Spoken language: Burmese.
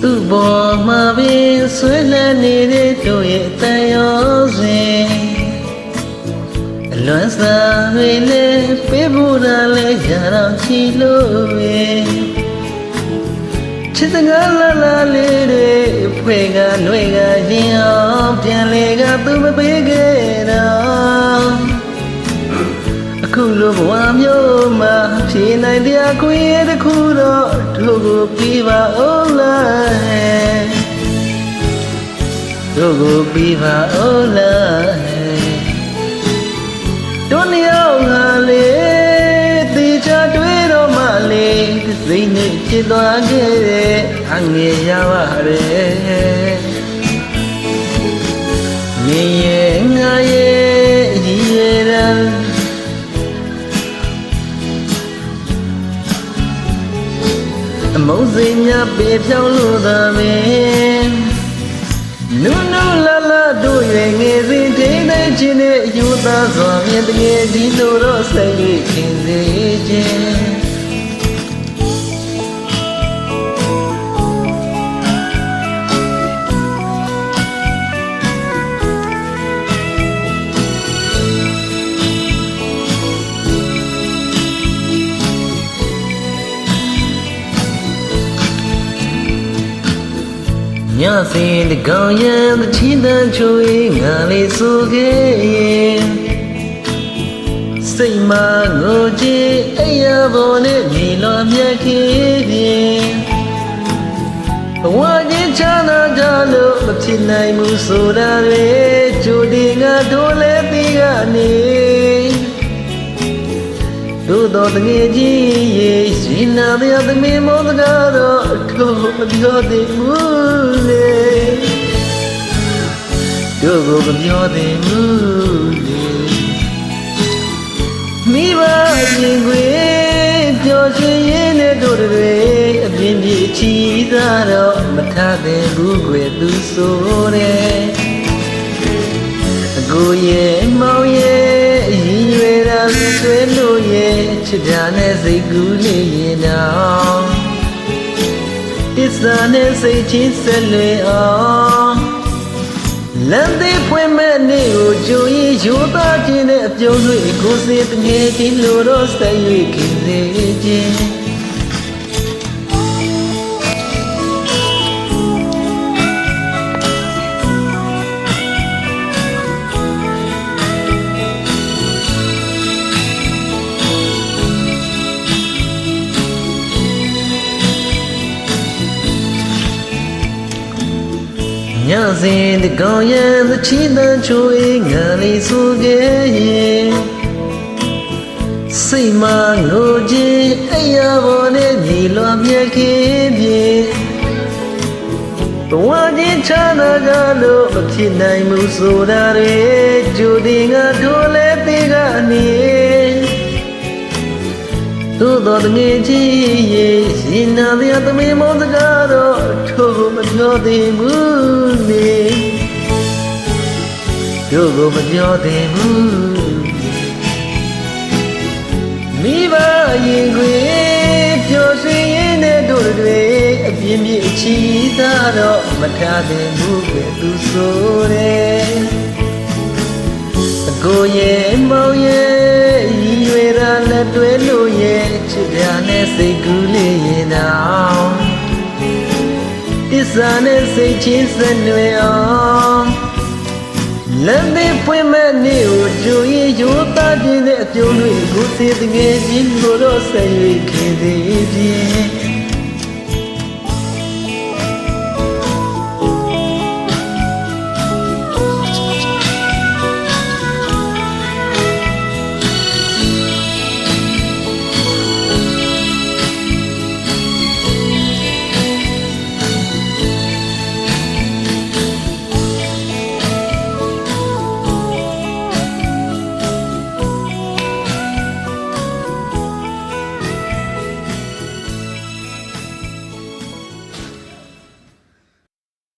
သူ့ပေါ်မှာပင်ဆွေးလန်းနေတဲ့တို့ရဲ့အတန်ရောစဉ်အလွန်စားတွေလည်းပေးဖို့တာလည်းရတော့ချီလို့ပဲချစ်စကားလာလာလေးတွေဖွေကຫນွေကရင်အောင်ပြန်လေကသူမပေးခဲ့တော့အခုလိုဘဝမျိုးမှာဖြေနိုင်တရားခွင့်ရတစ်ခုတော့တို့ကိုပြီးပါဦးလားတို့ကိုပြီးပါဦးလားတို့နှစ်ယောက်ဟာလေတေချာတွေ့တော့မှလေစိတ်နဲ့ချစ်သွားခဲ့တဲ့အငယ်ရပါတယ်နေရဲ့ငါရဲ့ရည်ရတဲ့အမုန်းစိတ်များပေပြောင်းလို့သာမင်းနုနုလာလာတို့ရွယ်ငယ်စဉ်ထိန်းသိမ်းခြင်းနဲ့ယူသားစွာမြင်တကယ်ဒီလိုတော့စိတ်လေးခင်စေခြင်းညစဉ်တကောင်ရံတချီတန်ချိုးငါလေးဆိုခဲ့ရင်စိတ်မငိုကြည့်အရာပေါ်နဲ့မြေလွန်မြတ်ခဲ့ပြင်ဘဝချင်းချမ်းသာကြလို့မဖြစ်နိုင်ဘူးဆိုတာတွေကြိုတင်ငါတို့လည်းသိကနေတို့တော်တငယ်ကြီးရေရှင်နာတဲ့သမီးမောစကားတော့တို့မပြောသေးဘူးလေတို့ကိုမပြောသေးဘူးလေမိဘရင်ခွေပြောချင်ရင်နဲ့တို့တွေအပြင်းပြေချီသားတော့မထားသေးဘူးကွယ်သူဆိုတဲ့အကိုရဲ့မောင်ရဲ့အရင်ရွယ်တာဆွေးလို့ရဲ့ချစ်တာနဲ့စိတ်ကူးလေးရင်တော့တစ္ဆာနဲ့စိတ်ချင်းဆက်လွယ်အောင်လမ်းသေးဖွင့်မဲ့နေ့ကိုကြုံရင်ယူသားခြင်းနဲ့အပြုံးတွေကိုစေတငယ်ချင်းလို့တော့ဆက်၍ခင်စေခြင်းညစဉ်တကောင်ရံတချီတန်ချိုးငါလေးဆိုခဲ့ရင်စိတ်မငိုကြည့်အရာပေါ်နဲ့မြေလွန်မြတ်ခဲ့ပြင်ဘဝချင်းချမ်းသာကြလို့မဖြစ်နိုင်ဘူးဆိုတာတွေကြိုတင်ငါတို့လည်းသိကနေတို့တော်တငယ်ကြီးရေရှင်နာတဲ့သမီးမောစကားတော့တို့မပြောသေးဘူးလေတို့ကိုမပြောသေးဘူးမိဘရင်ခွေပြောစင်ရင်နဲ့တို့တွေအပြင်းပြေချီသားတော့မထားသေးဘူးပဲသူဆိုတယ်အကိုရဲ့မောင်ရဲ့ရွယ်တာနဲ့တွဲလို့ရဲ့ချစ်ပြနဲ့စိတ်ကူးလေးရင်တော့တစ္ဆာနဲ့စိတ်ချင်းဆက်နွယ်အောင်လမ်းသေးဖွင့်မဲ့နေ့ကိုကြိုရင်ရိုးသားခြင်းနဲ့အပြုံးတွေကိုစေတငယ်ချင်းကိုတော့ဆက်၍ခင်သေးခြင်း